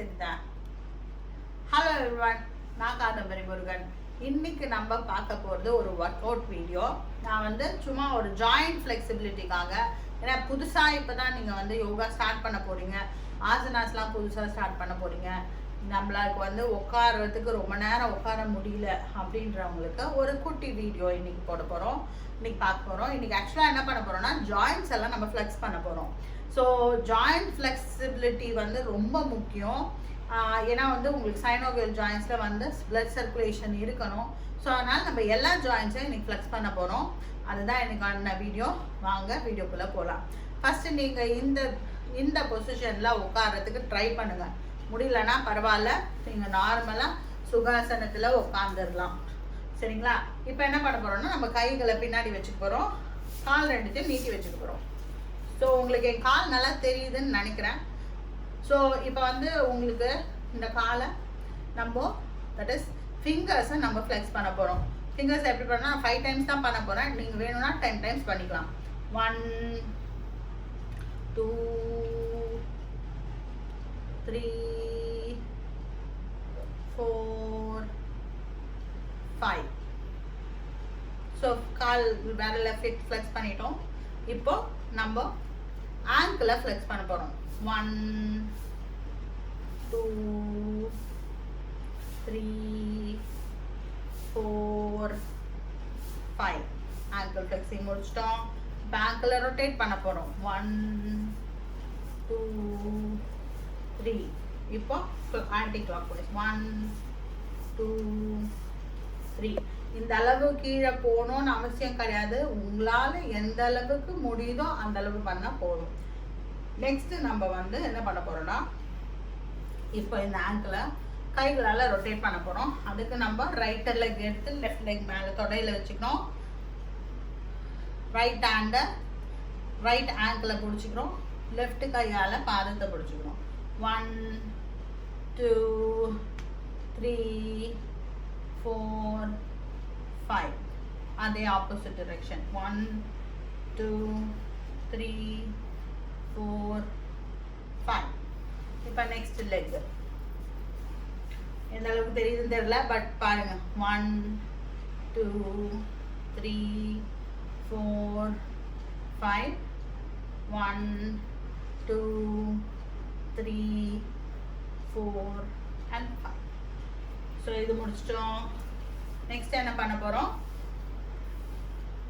தெரியுதா? Hello everyone, நான் காதம்பரி முருகன். இன்னைக்கு நம்ம பார்க்க போகிறது ஒரு ஒர்க் அவுட் வீடியோ. நான் சும்மா ஒரு ஜாயிண்ட் ஃப்ளெக்சிபிலிட்டிக்காக, ஏன்னா புதுசாக இப்போ தான் நீங்கள் யோகா ஸ்டார்ட் பண்ண போகிறீங்க, ஆசனாஸ்லாம் புதுசாக ஸ்டார்ட் பண்ண போகிறீங்க, நம்மளுக்கு உட்கார்றதுக்கு ரொம்ப நேரம் உட்கார முடியல அப்படின்றவங்களுக்கு ஒரு குட்டி வீடியோ இன்னைக்கு போட போகிறோம், இன்னைக்கு பார்க்க போகிறோம். இன்னைக்கு ஆக்சுவலாக என்ன பண்ண போகிறோம்னா ஜாயிண்ட்ஸ் எல்லாம் நம்ம ஃப்ளெக்ஸ் பண்ண போகிறோம். ஸோ ஜாயிண்ட் ஃப்ளெக்சிபிலிட்டி ரொம்ப முக்கியம். ஏன்னா உங்களுக்கு சைனோவியல் ஜாயின்ஸில் பிளட் சர்க்குலேஷன் இருக்கணும். ஸோ அதனால் நம்ம எல்லா ஜாயின்ஸையும் இன்னைக்கு ஃப்ளெக்ஸ் பண்ண போகிறோம். அதுதான் எனக்கான வீடியோ. வாங்க வீடியோக்குள்ளே போகலாம். ஃபஸ்ட்டு நீங்கள் இந்த பொசிஷனில் உட்காரத்துக்கு ட்ரை பண்ணுங்கள். முடியலன்னா பரவாயில்ல, நீங்கள் நார்மலாக சுகாசனத்தில் உட்காந்துடலாம். சரிங்களா? இப்போ என்ன பண்ண போகிறோம்னா நம்ம கைகளை பின்னாடி வச்சுக்க போகிறோம், கால் ரெண்டுத்தையும் நீட்டி வச்சுக்க போகிறோம். ஸோ உங்களுக்கு என் கால் நல்லா தெரியுதுன்னு நினைக்கிறேன். ஸோ இப்போ உங்களுக்கு இந்த காலை நம்ம தட் இஸ் ஃபிங்கர்ஸை நம்ம ஃப்ளெக்ஸ் பண்ண போகிறோம். ஃபிங்கர்ஸ் எப்படி பண்ணால் 5 டைம்ஸ் தான் பண்ண போகிறேன். நீங்கள் வேணும்னா 10 டைம்ஸ் பண்ணிக்கலாம். 1 2 3 4 5. ஸோ கால் விரலை ஃப்ளெக்ஸ் பண்ணிட்டோம். இப்போ நம்ம ஆங்கிளை ஃப்ளெக்ஸ் பண்ண போகிறோம். 1 2 3 4 5. ஆங்கிள் ஃப்ளெக்ஸிங் முடிச்சிட்டோம். இப்போ ஆங்கிளை ரொட்டேட் பண்ண போகிறோம். 1 2 3. இப்போ ஆன்டி கிளாக் வைஸ் 1 2 3. இந்த அளவு கீழே போகணும்னு அவசியம் கிடையாது. உங்களால் எந்த அளவுக்கு முடியுதோ அந்த அளவு பண்ணால் போதும். நெக்ஸ்ட் நம்ம என்ன பண்ண போகிறோம்னா, இப்போ இந்த ஆங்கிளை கைகளால் ரொட்டேட் பண்ண போகிறோம். அதுக்கு நம்ம ரைட் லெக் எடுத்து லெஃப்ட் லெக் மேலே தொடையில் வச்சுக்கணும். ரைட் ஹேண்டை ரைட் ஆங்கிளை பிடிச்சிக்கிறோம். லெஃப்ட் கையால் பாதத்தை பிடிச்சிக்கிறோம். 1 2 3 4 5. அதே ஆப்போசிட் டிரெக்ஷன். 1 2 3 4 5. இப்போ நெக்ஸ்ட் லெக் எந்த அளவுக்கு தெரியுதுன்னு தெரியல, பட் பாருங்க. 1 2 3 4 5. 1 2 3 4 and 5. ஸோ இது முடிச்சிட்டோம். நெக்ஸ்ட் என்ன பண்ண போகிறோம்,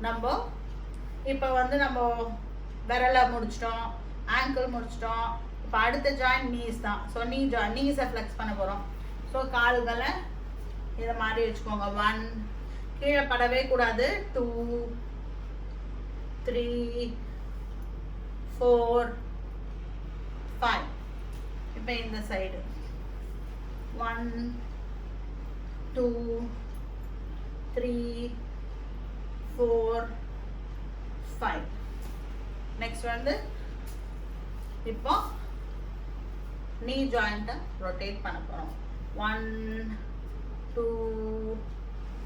நம்ம இப்போ நம்ம விரலை முடிச்சிட்டோம், ஆங்கிள் முடிச்சிட்டோம். இப்போ அடுத்த ஜாயின் நீஸ் தான். ஸோ நீஸை ஃப்ளெக்ஸ் பண்ண போகிறோம். ஸோ கால்களை இதை மாதிரி வச்சுக்கோங்க. 1, கீழே படவே கூடாது. 2 3 4 5. இப்போ இந்த சைடு 1 2 3 4 5. நெக்ஸ்ட் இப்போ நீ ஜாயிண்ட்டை ரொட்டேட் பண்ண போகிறோம். 1 2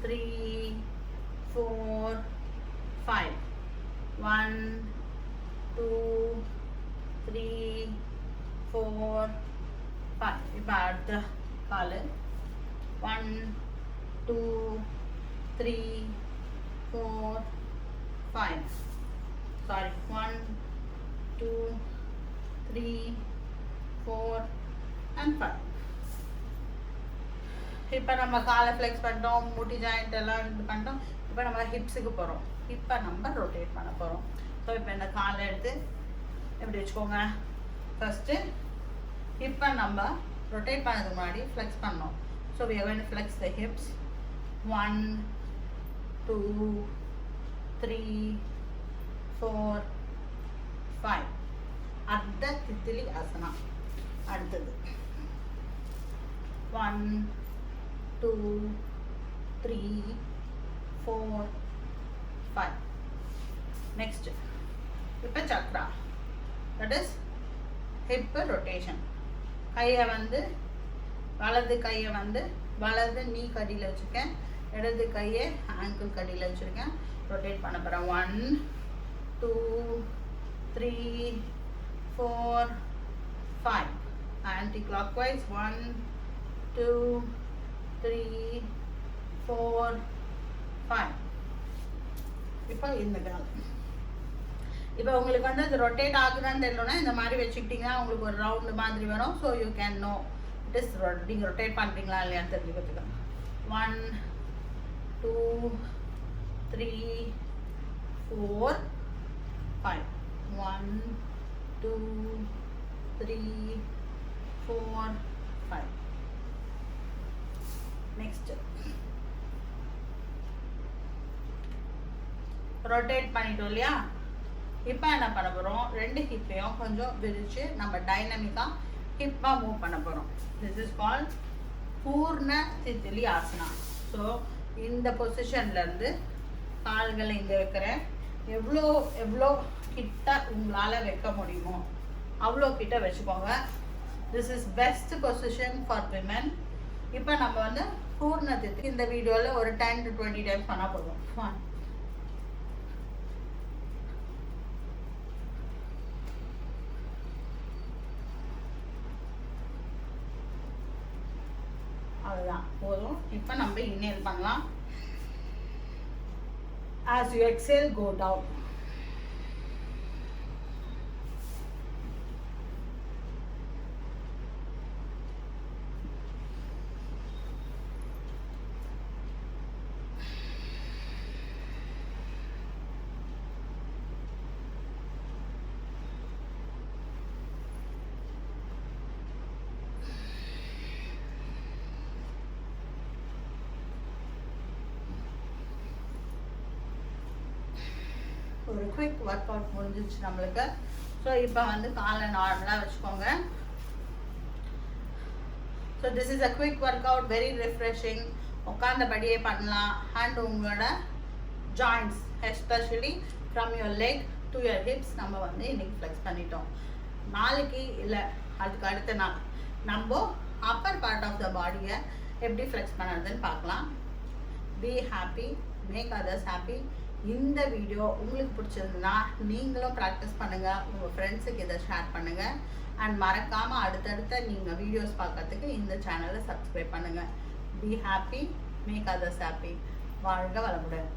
3 4 5. 1 2 3 4 5. இப்போ அடுத்த கால் 1 2 3 4 5. Sorry, 1 2 3 4 and 5. இப்போ நம்ம காலை ஃப்ளெக்ஸ் பண்ணிட்டோம், முட்டி ஜாயிண்ட் எல்லாம் இது பண்ணிட்டோம். இப்போ நம்ம ஹிப்ஸுக்கு போகிறோம். இப்போ நம்ம ரொட்டேட் பண்ண போகிறோம். ஸோ இப்போ இந்த காலை எடுத்து எப்படி வச்சுக்கோங்க. ஃபஸ்ட்டு இப்போ நம்ம ரொட்டேட் பண்ணதுக்கு முன்னாடி ஃப்ளெக்ஸ் பண்ணோம். So we are going to flex the hips. 1 2 3 4 5. Ardha Titali asana. அடுத்தது 1 2 3 4 5. நெக்ஸ்ட் இப்போ Chakra, that is hip rotation. கையை வலது கையை வலது நீ கடியில் வச்சுருக்கேன், இடது கையை ஆங்கிள் கடியில் வச்சுருக்கேன். ரொட்டேட் பண்ண போகிறேன். 1 2 3 4 5. anti-clockwise. 1 2 3 4 5. இப்போ இந்த கால் இப்போ உங்களுக்கு வந்து அது ரொட்டேட் ஆகுதான்னு தெரியலனா இந்த மாதிரி வச்சுக்கிட்டிங்கன்னா உங்களுக்கு ஒரு ரவுண்டு மாதிரி வரும். So you can know it is நீங்கள் ரொட்டேட் பண்ணுறீங்களா இல்லையான்னு தெரிஞ்சுக்கிறதுக்கு. 1 2 3 4 5. 1 2 3 4 5. நெக்ஸ்ட் ரொட்டேட் பண்ணிட்டோம் இல்லையா. இப்போ என்ன பண்ண போகிறோம், ரெண்டு ஹிப்பையும் கொஞ்சம் விரிச்சு நம்ம டைனமிக்காக ஹிப்பாக மூவ் பண்ண போகிறோம். திஸ் இஸ் கால்ட் பூர்ண தித்திலி ஆசனா. ஸோ இந்த பொசிஷன்லேருந்து கால்களை இங்கே வைக்கிறேன். எவ்வளோ எவ்வளோ கிட்ட உங்களால் வைக்க முடியுமோ அவ்வளோ கிட்ட வச்சுக்கோங்க. This is best position for women. இப்போ நம்ம வந்து பூர்ண தித்திலி இந்த வீடியோவில் ஒரு 10 to 20 டைம்ஸ் பண்ணால் போதும். 1 அவ்வளோதான் போதும். இப்போ நம்ம இன்ஹேல் பண்ணலாம். as you exhale go down. ஒரு குவிக் ஒர்க் அவுட் முடிஞ்சிச்சு நம்மளுக்கு. ஸோ இப்போ வந்து காலை நார்மலாக வச்சுக்கோங்க. So this is a quick workout, very refreshing. உட்காந்தபடியே பண்ணலாம். அண்ட் உங்களோட joints especially from your leg to your hips நம்ம வந்து இன்னைக்கு ஃப்ளெக்ஸ் பண்ணிட்டோம். நாளைக்கு இல்லை அதுக்கு அடுத்த நாள் நம்ம அப்பர் பார்ட் ஆஃப் த பாடியை எப்படி ஃப்ளெக்ஸ் பண்ணுறதுன்னு பார்க்கலாம். Be happy, make others happy. இந்த வீடியோ உங்களுக்கு பிடிச்சிருந்ததுன்னா நீங்களும் ப்ராக்டிஸ் பண்ணுங்கள், உங்கள் ஃப்ரெண்ட்ஸுக்கு இதை ஷேர் பண்ணுங்கள். அண்ட் மறக்காமல் அடுத்தடுத்த நீங்கள் வீடியோஸ் பார்க்கறதுக்கு இந்த சேனலை சப்ஸ்கிரைப் பண்ணுங்கள். Be happy, make others happy. வாழ்க வளமுடன்.